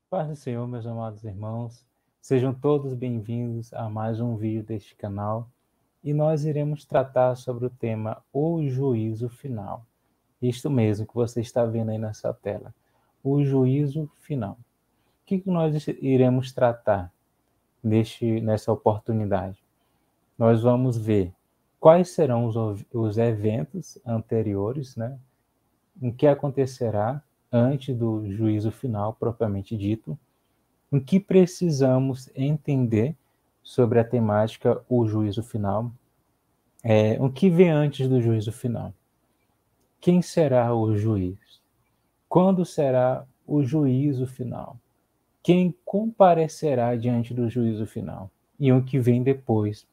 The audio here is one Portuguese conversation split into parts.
Paz do Senhor, meus amados irmãos, sejam todos bem-vindos a mais um vídeo deste canal e nós iremos tratar sobre o tema O Juízo Final. Isto mesmo que você está vendo aí nessa tela, o juízo final. O que nós iremos tratar nessa oportunidade? Nós vamos ver quais serão os eventos anteriores, né? O que acontecerá antes do juízo final propriamente dito, o que precisamos entender sobre a temática o juízo final, o que vem antes do juízo final, quem será o juiz, quando será o juízo final, quem comparecerá diante do juízo final e o que vem depois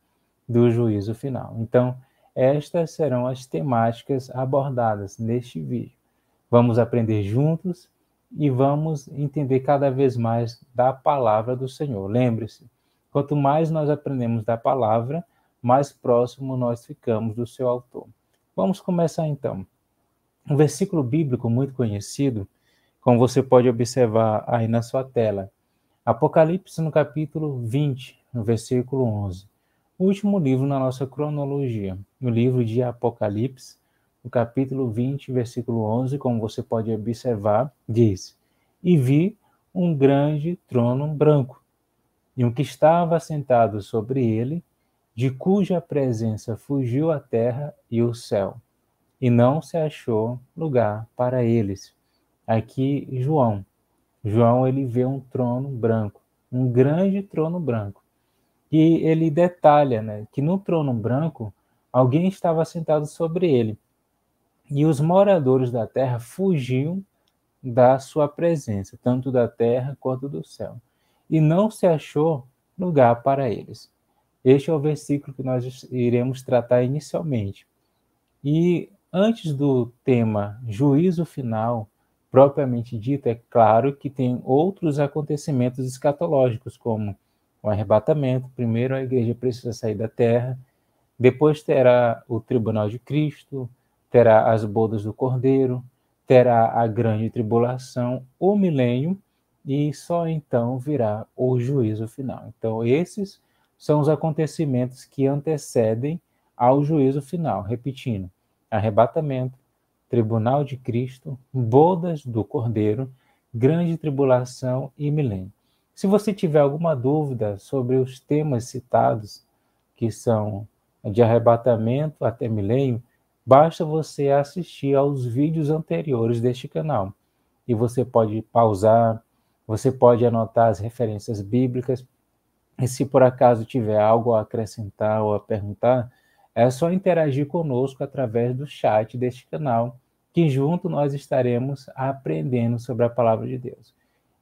do juízo final. Então, estas serão as temáticas abordadas neste vídeo. Vamos aprender juntos e vamos entender cada vez mais da palavra do Senhor. Lembre-se, quanto mais nós aprendemos da palavra, mais próximo nós ficamos do seu autor. Vamos começar então. Um versículo bíblico muito conhecido, como você pode observar aí na sua tela. Apocalipse no capítulo 20, no versículo 11. O último livro na nossa cronologia, o livro de Apocalipse, no capítulo 20, versículo 11, como você pode observar, diz: E vi um grande trono branco, e um que estava sentado sobre ele, de cuja presença fugiu a terra e o céu, e não se achou lugar para eles. Aqui, João ele vê um trono branco, um grande trono branco. E ele detalha, né, que no trono branco alguém estava sentado sobre ele. E os moradores da terra fugiam da sua presença, tanto da terra quanto do céu. E não se achou lugar para eles. Este é o versículo que nós iremos tratar inicialmente. E antes do tema juízo final, propriamente dito, é claro que tem outros acontecimentos escatológicos, como o arrebatamento. Primeiro a igreja precisa sair da terra, depois terá o tribunal de Cristo, terá as bodas do Cordeiro, terá a grande tribulação, o milênio, e só então virá o juízo final. Então, esses são os acontecimentos que antecedem ao juízo final. Repetindo: arrebatamento, tribunal de Cristo, bodas do Cordeiro, grande tribulação e milênio. Se você tiver alguma dúvida sobre os temas citados, que são de arrebatamento até milênio, basta você assistir aos vídeos anteriores deste canal. E você pode pausar, você pode anotar as referências bíblicas, e se por acaso tiver algo a acrescentar ou a perguntar, é só interagir conosco através do chat deste canal, que junto nós estaremos aprendendo sobre a palavra de Deus.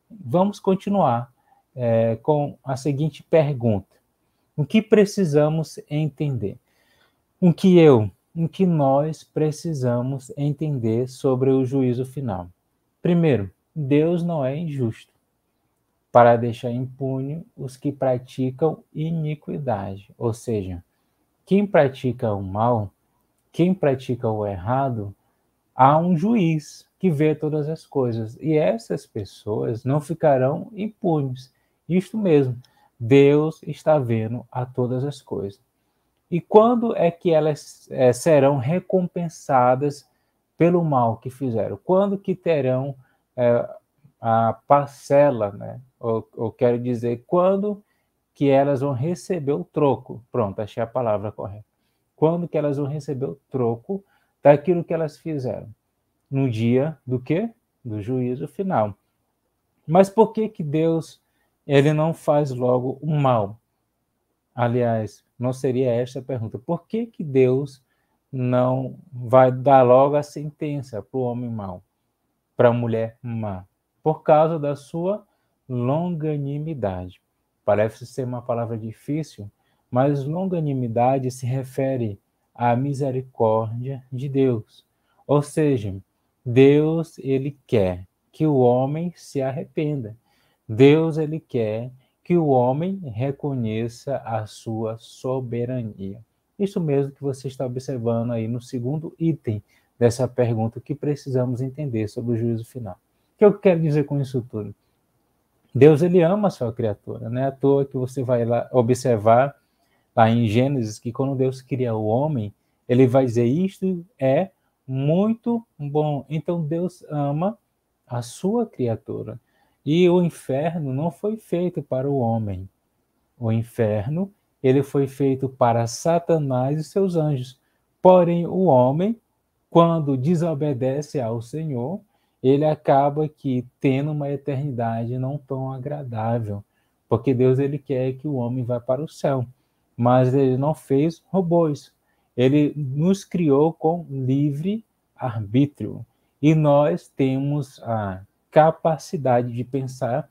Vamos continuar com a seguinte pergunta: o que precisamos entender? O que nós precisamos entender sobre o juízo final? Primeiro, Deus não é injusto para deixar impune os que praticam iniquidade. Ou seja, quem pratica o mal, quem pratica o errado, há um juiz que vê todas as coisas. E essas pessoas não ficarão impunes. Isto mesmo, Deus está vendo a todas as coisas. E quando é que elas serão recompensadas pelo mal que fizeram? Quando que terão a parcela, né? Ou quero dizer, quando que elas vão receber o troco? Pronto, achei a palavra correta. Quando que elas vão receber o troco daquilo que elas fizeram? No dia do quê? Do juízo final. Mas por que que Deus ele não faz logo o mal? Aliás, não seria esta a pergunta. Por que que Deus não vai dar logo a sentença para o homem mau, para a mulher má? Por causa da sua longanimidade. Parece ser uma palavra difícil, mas longanimidade se refere à misericórdia de Deus. Ou seja, Deus ele quer que o homem se arrependa. Deus ele quer que o homem reconheça a sua soberania. Isso mesmo que você está observando aí no segundo item dessa pergunta, que precisamos entender sobre o juízo final. O que eu quero dizer com isso tudo? Deus, ele ama a sua criatura, não é à toa que você vai lá observar lá em Gênesis que quando Deus cria o homem, ele vai dizer isto é muito bom. Então Deus ama a sua criatura. E o inferno não foi feito para o homem. O inferno, ele foi feito para Satanás e seus anjos. Porém, o homem, quando desobedece ao Senhor, ele acaba que tendo uma eternidade não tão agradável, porque Deus ele quer que o homem vá para o céu, mas ele não fez robôs. Ele nos criou com livre arbítrio e nós temos a capacidade de pensar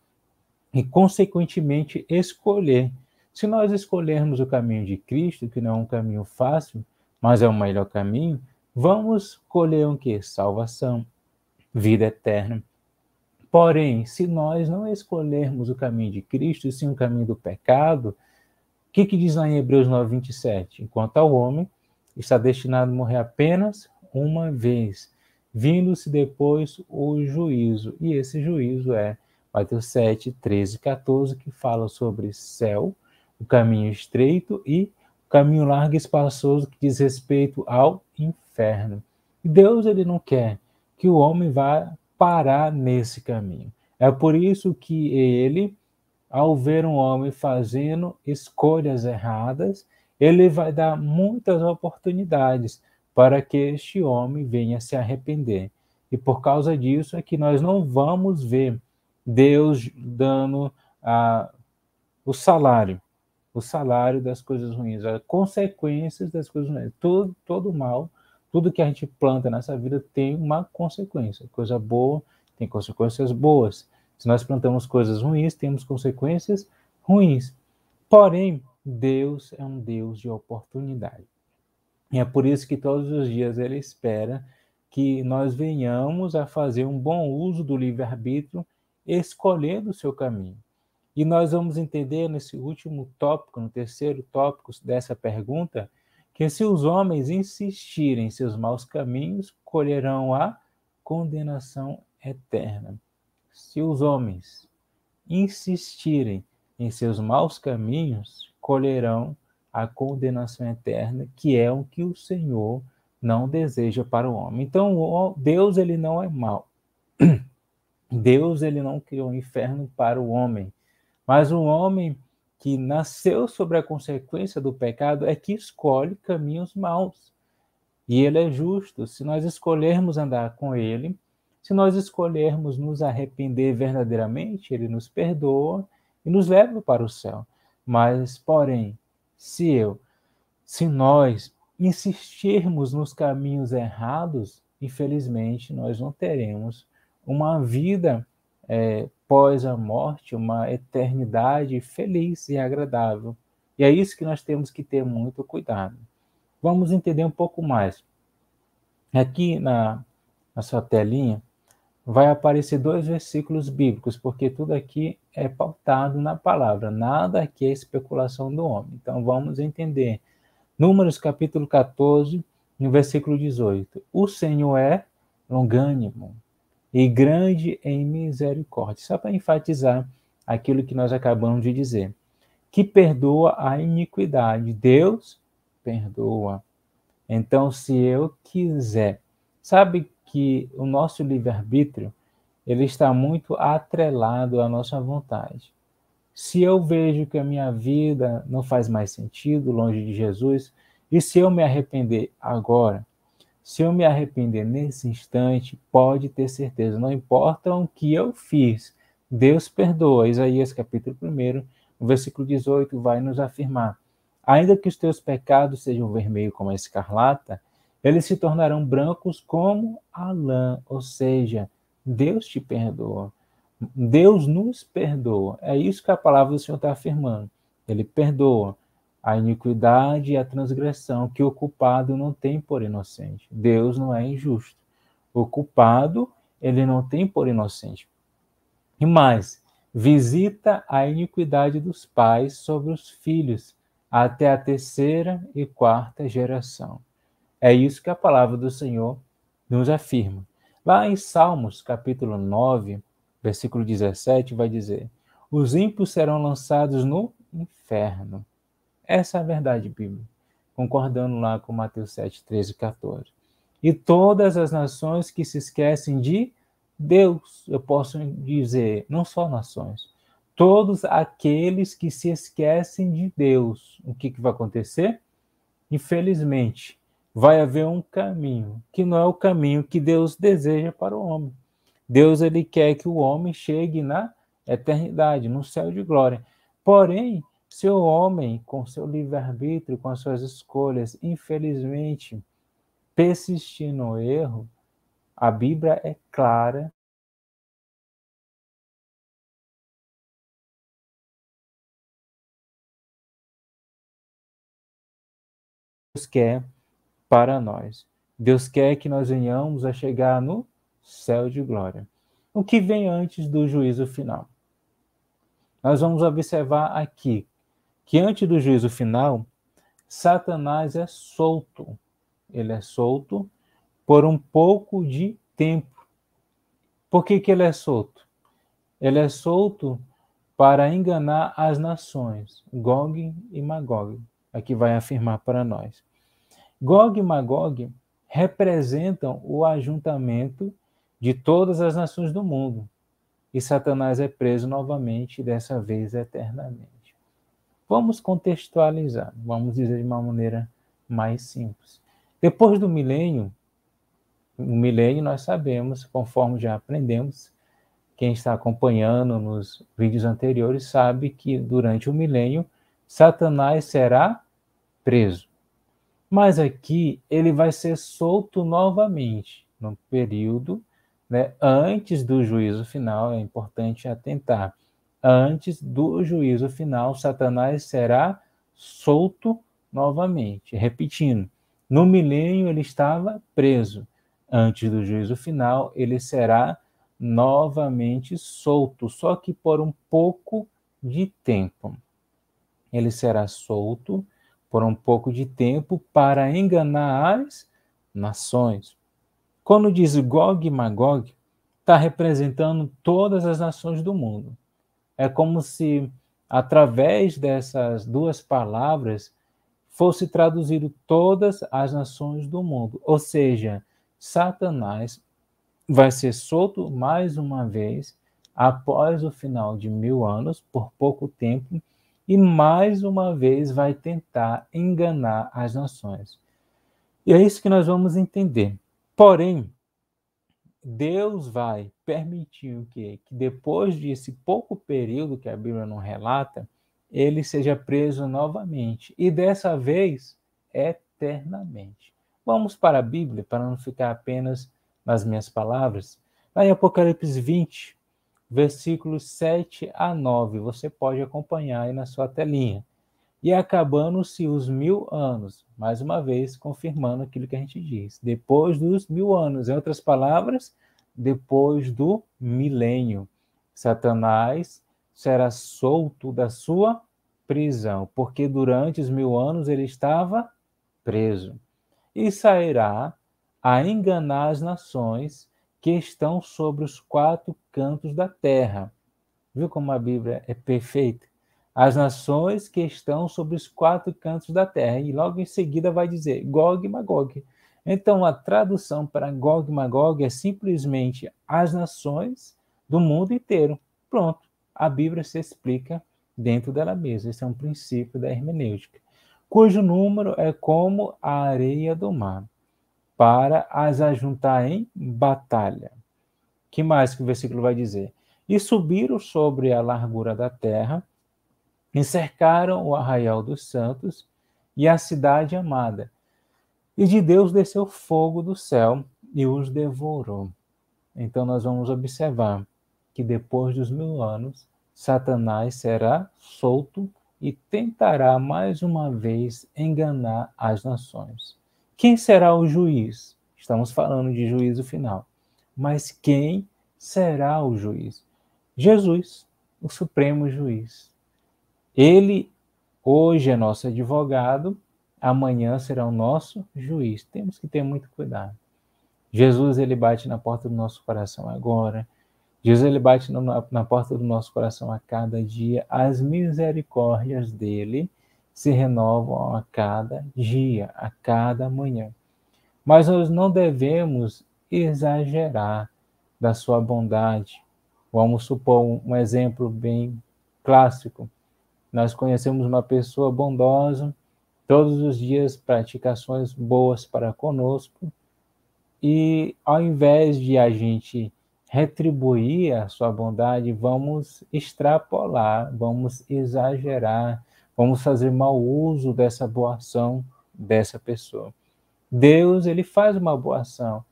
e, consequentemente, escolher. Se nós escolhermos o caminho de Cristo, que não é um caminho fácil, mas é o melhor caminho, vamos escolher o quê? Salvação, vida eterna. Porém, se nós não escolhermos o caminho de Cristo, e sim o caminho do pecado, o que diz lá em Hebreus 9:27? Enquanto ao homem está destinado a morrer apenas uma vez, vindo-se depois o juízo. E esse juízo é Mateus 7, 13 e 14, que fala sobre céu, o caminho estreito, e o caminho largo e espaçoso, que diz respeito ao inferno. E Deus ele não quer que o homem vá parar nesse caminho. É por isso que ele, ao ver um homem fazendo escolhas erradas, ele vai dar muitas oportunidades para que este homem venha se arrepender. E por causa disso é que nós não vamos ver Deus dando o salário das coisas ruins, as consequências das coisas ruins. Todo mal, tudo que a gente planta nessa vida tem uma consequência. Coisa boa tem consequências boas. Se nós plantamos coisas ruins, temos consequências ruins. Porém, Deus é um Deus de oportunidade. E é por isso que todos os dias ele espera que nós venhamos a fazer um bom uso do livre-arbítrio, escolhendo o seu caminho. E nós vamos entender nesse último tópico, no terceiro tópico dessa pergunta, que se os homens insistirem em seus maus caminhos, colherão a condenação eterna. Se os homens insistirem em seus maus caminhos, colherão a condenação eterna, que é o que o Senhor não deseja para o homem. Então, Deus ele não é mau. Deus ele não criou o inferno para o homem, mas o homem que nasceu sobre a consequência do pecado é que escolhe caminhos maus. E ele é justo. Se nós escolhermos andar com ele, se nós escolhermos nos arrepender verdadeiramente, ele nos perdoa e nos leva para o céu. Mas, porém, se nós insistirmos nos caminhos errados, infelizmente nós não teremos uma vida pós a morte, uma eternidade feliz e agradável. E é isso que nós temos que ter muito cuidado. Vamos entender um pouco mais. Aqui na sua telinha vai aparecer 2 versículos bíblicos, porque tudo aqui é pautado na palavra, nada aqui é especulação do homem. Então vamos entender. Números capítulo 14, no versículo 18. O Senhor é longânimo e grande em misericórdia. Só para enfatizar aquilo que nós acabamos de dizer. Que perdoa a iniquidade. Deus perdoa. Então, se eu quiser, sabe que o nosso livre-arbítrio, ele está muito atrelado à nossa vontade. Se eu vejo que a minha vida não faz mais sentido longe de Jesus, e se eu me arrepender agora, se eu me arrepender nesse instante, pode ter certeza, não importa o que eu fiz, Deus perdoa. Isaías capítulo 1, no versículo 18, vai nos afirmar: ainda que os teus pecados sejam vermelhos como a escarlata, eles se tornarão brancos como a lã, ou seja, Deus te perdoa. Deus nos perdoa. É isso que a palavra do Senhor está afirmando. Ele perdoa a iniquidade e a transgressão que o culpado não tem por inocente. Deus não é injusto. O culpado, ele não tem por inocente. E mais, visita a iniquidade dos pais sobre os filhos, até a 3ª e 4ª geração. É isso que a palavra do Senhor nos afirma. Lá em Salmos, capítulo 9, versículo 17, vai dizer: os ímpios serão lançados no inferno. Essa é a verdade bíblica, concordando lá com Mateus 7, 13 e 14. E todas as nações que se esquecem de Deus, eu posso dizer, não só nações, todos aqueles que se esquecem de Deus, o que vai acontecer? Infelizmente, vai haver um caminho, que não é o caminho que Deus deseja para o homem. Deus, ele quer que o homem chegue na eternidade, no céu de glória. Porém, se o homem, com seu livre-arbítrio, com as suas escolhas, infelizmente, persistir no erro, a Bíblia é clara. Deus quer para nós. Deus quer que nós venhamos a chegar no céu de glória. O que vem antes do juízo final? Nós vamos observar aqui que antes do juízo final, Satanás é solto. Ele é solto por um pouco de tempo. Por que ele é solto? Ele é solto para enganar as nações, Gog e Magog. Aqui vai afirmar para nós. Gog e Magog representam o ajuntamento de todas as nações do mundo. E Satanás é preso novamente, dessa vez eternamente. Vamos contextualizar, vamos dizer de uma maneira mais simples. Depois do milênio, o milênio nós sabemos, conforme já aprendemos, quem está acompanhando nos vídeos anteriores sabe que durante o milênio, Satanás será preso. Mas aqui ele vai ser solto novamente, no período, antes do juízo final, é importante atentar. Antes do juízo final, Satanás será solto novamente. Repetindo, no milênio ele estava preso. Antes do juízo final, ele será novamente solto, só que por um pouco de tempo. Ele será solto por um pouco de tempo para enganar as nações. Quando diz Gog e Magog, está representando todas as nações do mundo. É como se, através dessas duas palavras, fosse traduzido todas as nações do mundo. Ou seja, Satanás vai ser solto mais uma vez após o final de 1000 anos, por pouco tempo, e mais uma vez vai tentar enganar as nações. E é isso que nós vamos entender. Porém, Deus vai permitir o quê? Que depois desse pouco período que a Bíblia não relata, ele seja preso novamente. E dessa vez, eternamente. Vamos para a Bíblia, para não ficar apenas nas minhas palavras. Lá em Apocalipse 20, versículos 7 a 9. Você pode acompanhar aí na sua telinha. E acabando-se os 1000 anos, mais uma vez confirmando aquilo que a gente diz, depois dos 1000 anos, em outras palavras, depois do milênio, Satanás será solto da sua prisão, porque durante os 1000 anos ele estava preso, e sairá a enganar as nações que estão sobre os 4 cantos da terra. Viu como a Bíblia é perfeita? As nações que estão sobre os 4 cantos da terra. E logo em seguida vai dizer Gog e Magog. Então, a tradução para Gog e Magog é simplesmente as nações do mundo inteiro. Pronto. A Bíblia se explica dentro dela mesma. Esse é um princípio da hermenêutica. Cujo número é como a areia do mar, para as ajuntar em batalha. Que mais que o versículo vai dizer? E subiram sobre a largura da terra, encercaram o arraial dos santos e a cidade amada. E de Deus desceu fogo do céu e os devorou. Então nós vamos observar que depois dos 1000 anos, Satanás será solto e tentará mais uma vez enganar as nações. Quem será o juiz? Estamos falando de juízo final. Mas quem será o juiz? Jesus, o supremo juiz. Ele hoje é nosso advogado, amanhã será o nosso juiz. Temos que ter muito cuidado. Jesus, ele bate na porta do nosso coração agora. Jesus, ele bate na porta do nosso coração a cada dia. As misericórdias dele se renovam a cada dia, a cada manhã. Mas nós não devemos exagerar da sua bondade. Vamos supor um exemplo bem clássico. Nós conhecemos uma pessoa bondosa, todos os dias pratica ações boas para conosco, e ao invés de a gente retribuir a sua bondade, vamos extrapolar, vamos exagerar, vamos fazer mau uso dessa boa ação dessa pessoa. Deus, ele faz uma boa ação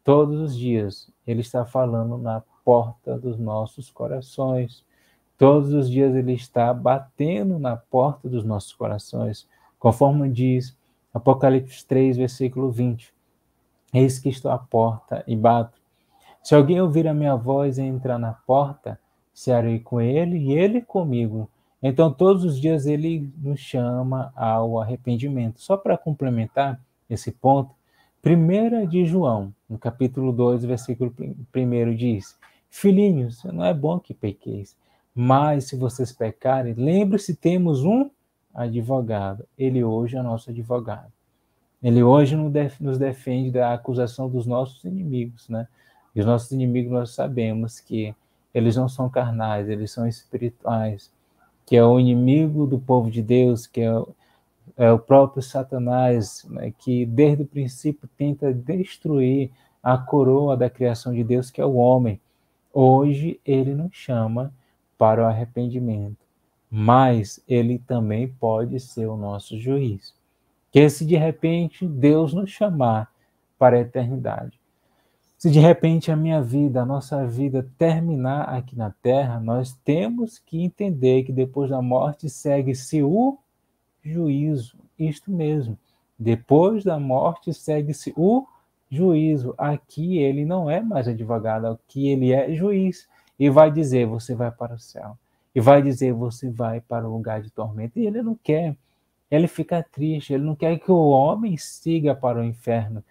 todos os dias. Ele está falando na porta dos nossos corações. Todos os dias ele está batendo na porta dos nossos corações, conforme diz Apocalipse 3, versículo 20. Eis que estou à porta e bato. Se alguém ouvir a minha voz e entrar na porta, cearei com ele e ele comigo. Então, todos os dias ele nos chama ao arrependimento. Só para complementar esse ponto, 1 de João, no capítulo 2, versículo 1 diz: Filhinhos, não é bom que pequeis, mas se vocês pecarem, lembre-se, temos um advogado. Ele hoje é nosso advogado. Ele hoje nos defende da acusação dos nossos inimigos, né? E os nossos inimigos, nós sabemos que eles não são carnais, eles são espirituais, que é o inimigo do povo de Deus, que é o próprio Satanás, né? Que desde o princípio tenta destruir a coroa da criação de Deus, que é o homem. Hoje ele nos chama para o arrependimento, mas ele também pode ser o nosso juiz. Que se de repente Deus nos chamar para a eternidade, se de repente a minha vida, a nossa vida terminar aqui na terra, nós temos que entender que depois da morte segue-se o juízo. Isto mesmo. Depois da morte segue-se o juízo. Aqui ele não é mais advogado, aqui ele é juiz. E vai dizer, você vai para o céu. E vai dizer, você vai para o lugar de tormento. E ele não quer. Ele fica triste, ele não quer que o homem siga para o inferno.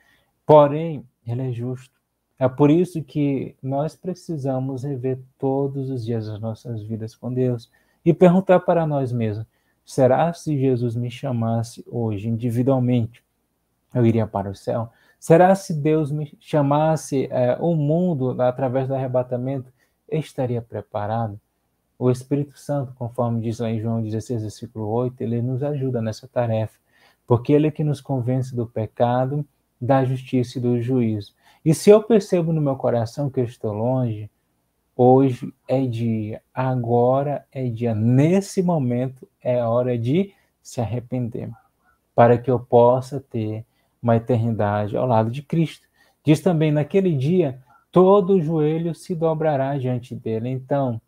Porém, ele é justo. É por isso que nós precisamos rever todos os dias as nossas vidas com Deus e perguntar para nós mesmos: será se Jesus me chamasse hoje individualmente, eu iria para o céu? Será se Deus me chamasse o mundo através do arrebatamento, eu estaria preparado? O Espírito Santo, conforme diz lá em João 16, versículo 8, ele nos ajuda nessa tarefa, porque ele é que nos convence do pecado, da justiça e do juízo. E se eu percebo no meu coração que eu estou longe, hoje é dia, agora é dia, nesse momento é hora de se arrepender, para que eu possa ter uma eternidade ao lado de Cristo. Diz também, naquele dia, todo joelho se dobrará diante dele. Então,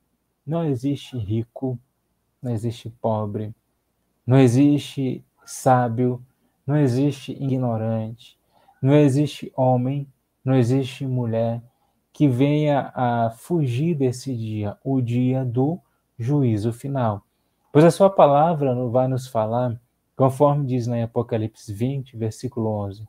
não existe rico, não existe pobre, não existe sábio, não existe ignorante, não existe homem, não existe mulher que venha a fugir desse dia, o dia do juízo final. Pois a sua palavra vai nos falar, conforme diz lá em Apocalipse 20, versículo 11.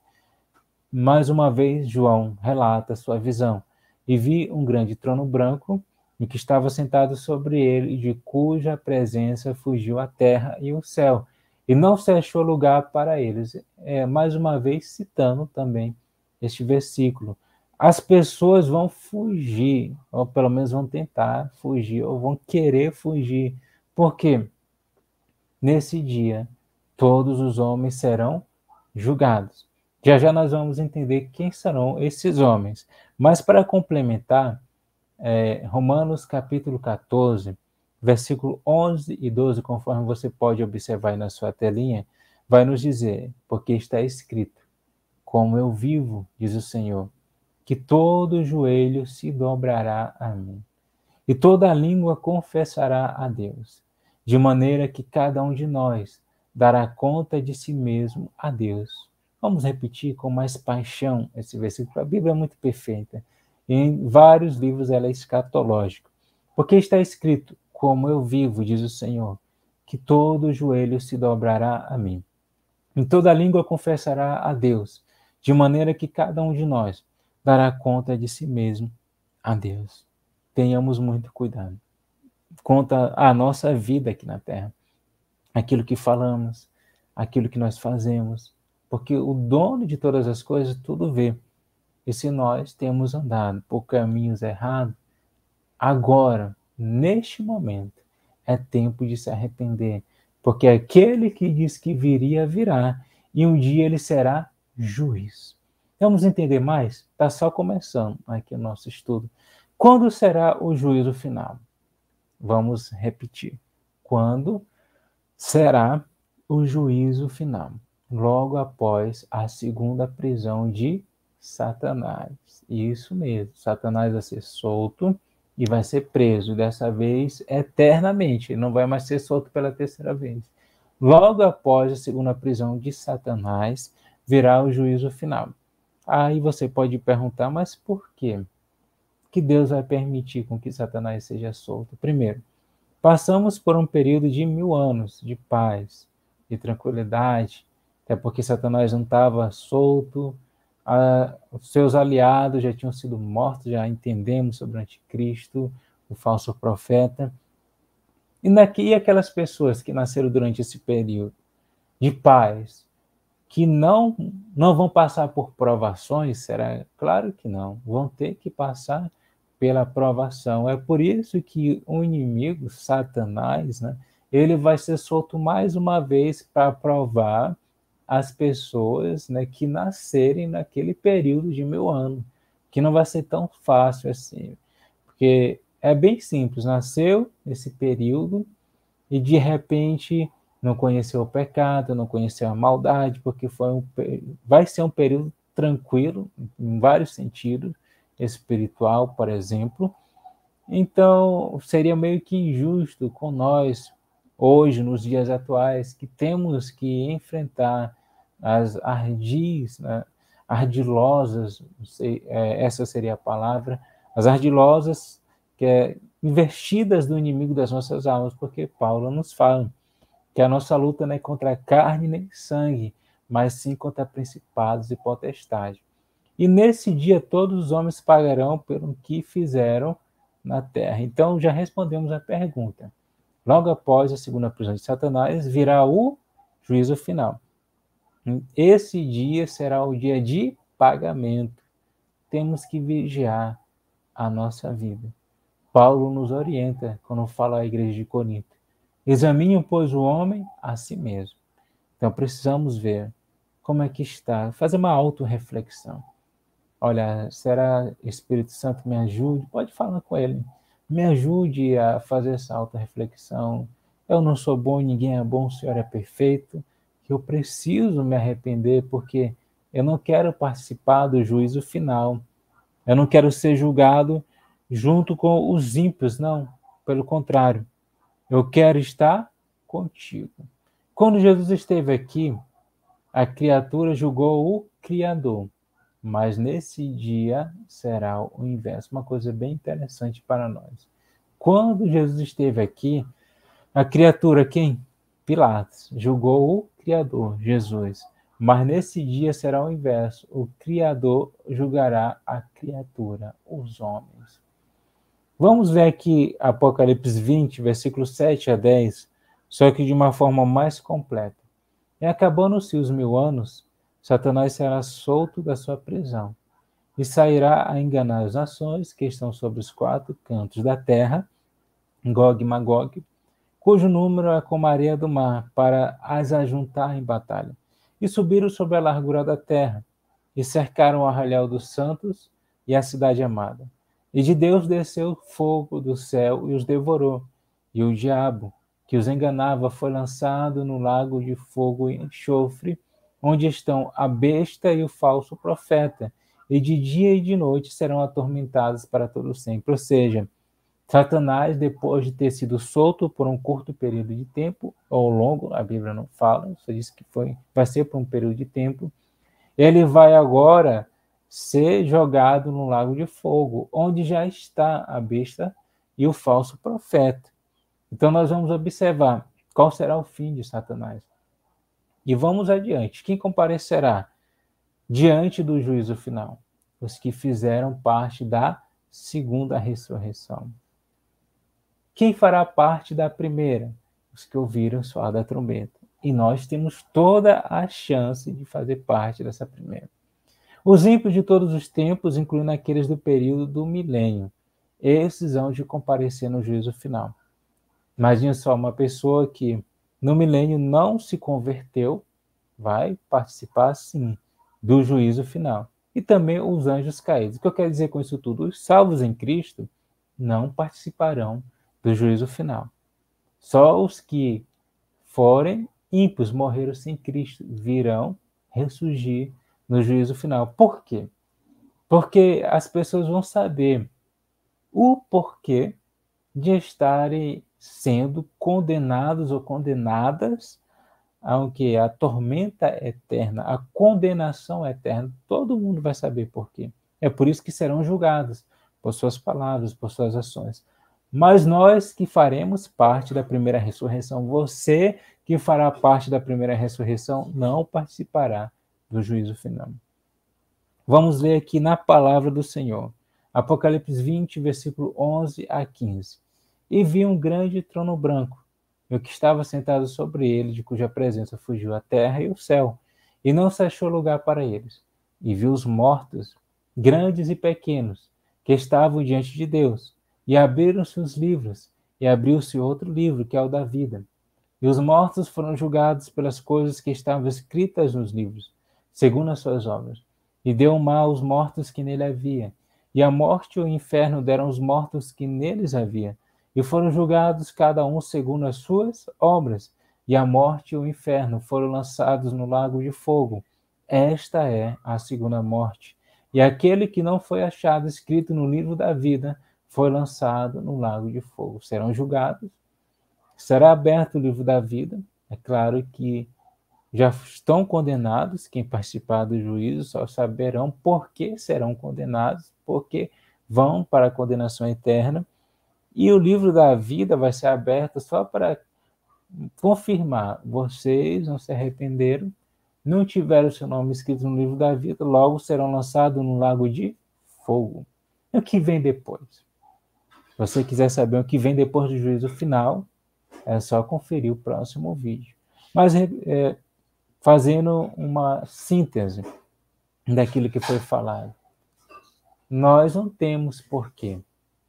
Mais uma vez, João relata sua visão. E vi um grande trono branco, e que estava sentado sobre ele, de cuja presença fugiu a terra e o céu, e não se achou lugar para eles. Mais uma vez citando também este versículo. As pessoas vão fugir, ou pelo menos vão tentar fugir, ou vão querer fugir. Por quê? Nesse dia, todos os homens serão julgados. Já já nós vamos entender quem serão esses homens. Mas para complementar, Romanos capítulo 14, versículo 11 e 12, conforme você pode observar aí na sua telinha, vai nos dizer, porque está escrito: como eu vivo, diz o Senhor, que todo joelho se dobrará a mim, e toda língua confessará a Deus, de maneira que cada um de nós dará conta de si mesmo a Deus. Vamos repetir com mais paixão esse versículo. A Bíblia é muito perfeita. Em vários livros ela é escatológica. Porque está escrito: como eu vivo, diz o Senhor, que todo joelho se dobrará a mim. E toda língua confessará a Deus, de maneira que cada um de nós dará conta de si mesmo a Deus. tenhamos muito cuidado. Conta a nossa vida aqui na Terra, aquilo que falamos, aquilo que nós fazemos, porque o dono de todas as coisas tudo vê. E se nós temos andado por caminhos errados, agora, neste momento, é tempo de se arrepender, porque aquele que diz que viria, virá, e um dia ele será juiz. Vamos entender mais? Está só começando aqui o nosso estudo. Quando será o juízo final? Vamos repetir. Quando será o juízo final? Logo após a segunda prisão de Satanás. Isso mesmo, Satanás vai ser solto e vai ser preso, dessa vez eternamente, ele não vai mais ser solto pela terceira vez. Logo após a segunda prisão de Satanás, virá o juízo final. Aí você pode perguntar, mas por quê que Deus vai permitir com que Satanás seja solto? Primeiro, passamos por um período de 1000 anos de paz, de tranquilidade, até porque Satanás não estava solto, os seus aliados já tinham sido mortos, já entendemos sobre o anticristo, o falso profeta. E aquelas pessoas que nasceram durante esse período de paz, que não vão passar por provações, será? Claro que não, vão ter que passar pela provação. É por isso que o inimigo, Satanás, né, ele vai ser solto mais uma vez para provar as pessoas, né, que nascerem naquele período de 1000 anos, que não vai ser tão fácil assim, porque é bem simples, nasceu nesse período e de repente não conheceu o pecado, não conheceu a maldade, porque vai ser um período tranquilo, em vários sentidos, espiritual, por exemplo. Então, seria meio que injusto com nós, hoje, nos dias atuais, que temos que enfrentar as ardis, né, ardilosas, não sei, essa seria a palavra, as ardilosas, investidas do inimigo das nossas almas, porque Paulo nos fala que a nossa luta não é contra carne nem sangue, mas sim contra principados e potestades. E nesse dia todos os homens pagarão pelo que fizeram na terra. Então já respondemos a pergunta. Logo após a segunda prisão de Satanás, virá o juízo final. Esse dia será o dia de pagamento. Temos que vigiar a nossa vida. Paulo nos orienta quando fala à igreja de Corinto. Examine, pois, o homem a si mesmo. Então precisamos ver como é que está, fazer uma autorreflexão. Olha, será Espírito Santo me ajude? Pode falar com ele. Me ajude a fazer essa autorreflexão. Eu não sou bom, ninguém é bom, o Senhor é perfeito. Eu preciso me arrepender porque eu não quero participar do juízo final. Eu não quero ser julgado junto com os ímpios, não. Pelo contrário, eu quero estar contigo. Quando Jesus esteve aqui, a criatura julgou o Criador. Mas nesse dia será o inverso. Uma coisa bem interessante para nós. Quando Jesus esteve aqui, a criatura, quem? Pilatos, julgou o Criador, Jesus. Mas nesse dia será o inverso. O Criador julgará a criatura, os homens. Vamos ver aqui Apocalipse 20, versículos 7 a 10, só que de uma forma mais completa. E acabando-se os 1000 anos, Satanás será solto da sua prisão e sairá a enganar as nações que estão sobre os 4 cantos da terra, Gog e Magog, cujo número é como a areia do mar, para as ajuntar em batalha. E subiram sobre a largura da terra, e cercaram o arraial dos santos e a cidade amada. E de Deus desceu fogo do céu e os devorou. E o diabo, que os enganava, foi lançado no lago de fogo e enxofre, onde estão a besta e o falso profeta, e de dia e de noite serão atormentados para todo sempre. Ou seja, Satanás, depois de ter sido solto por um curto período de tempo, ou longo, a Bíblia não fala, só diz que vai ser por um período de tempo, ele vai agora ser jogado no lago de fogo, onde já está a besta e o falso profeta. Então nós vamos observar qual será o fim de Satanás. E vamos adiante. Quem comparecerá diante do juízo final? Os que fizeram parte da segunda ressurreição. Quem fará parte da primeira? Os que ouviram soar da trombeta. E nós temos toda a chance de fazer parte dessa primeira. Os ímpios de todos os tempos, incluindo aqueles do período do milênio, esses hão de comparecer no juízo final. Imagina só, uma pessoa que no milênio não se converteu, vai participar, sim, do juízo final. E também os anjos caídos. O que eu quero dizer com isso tudo? Os salvos em Cristo não participarão do juízo final. Só os que forem ímpios, morreram sem Cristo, virão ressurgir no juízo final. Por quê? Porque as pessoas vão saber o porquê de estarem sendo condenados ou condenadas ao que? A tormenta eterna, a condenação eterna. Todo mundo vai saber por quê. É por isso que serão julgados por suas palavras, por suas ações. Mas nós que faremos parte da primeira ressurreição, você que fará parte da primeira ressurreição, não participará do juízo final. Vamos ler aqui na palavra do Senhor. Apocalipse 20, versículo 11 a 15. E vi um grande trono branco, e o que estava sentado sobre ele, de cuja presença fugiu a terra e o céu, e não se achou lugar para eles. E vi os mortos, grandes e pequenos, que estavam diante de Deus, e abriram-se os livros, e abriu-se outro livro, que é o da vida. E os mortos foram julgados pelas coisas que estavam escritas nos livros, segundo as suas obras. E deu mal aos mortos que nele havia, e a morte e o inferno deram os mortos que neles havia, e foram julgados cada um segundo as suas obras, e a morte e o inferno foram lançados no lago de fogo. Esta é a segunda morte. E aquele que não foi achado escrito no livro da vida foi lançado no lago de fogo. Serão julgados, será aberto o livro da vida. É claro que já estão condenados, quem participar do juízo só saberão por que serão condenados, porque vão para a condenação eterna. E o livro da vida vai ser aberto só para confirmar: vocês não se arrependeram, não tiveram seu nome escrito no livro da vida, logo serão lançados no lago de fogo. E o que vem depois? Se você quiser saber o que vem depois do juízo final, é só conferir o próximo vídeo. Mas fazendo uma síntese daquilo que foi falado, nós não temos por que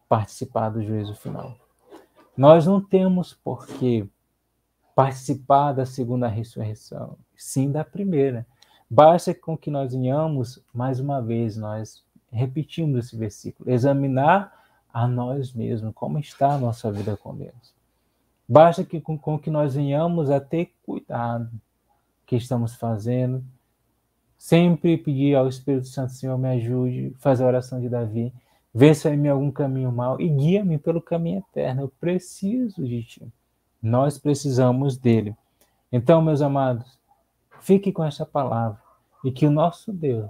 participar do juízo final. Nós não temos por que participar da segunda ressurreição, sim da primeira. Basta com que nós venhamos, mais uma vez, nós repetimos esse versículo, examinar a nós mesmos, como está a nossa vida com Deus. Basta que com que nós venhamos a ter cuidado que estamos fazendo, sempre pedir ao Espírito Santo: Senhor, me ajude, fazer a oração de Davi, vê se há em mim algum caminho mau e guia-me pelo caminho eterno. Eu preciso de Ti. Nós precisamos dele. Então, meus amados, fique com essa palavra e que o nosso Deus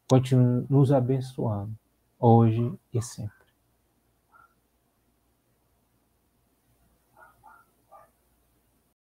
continue nos abençoando, hoje e sempre.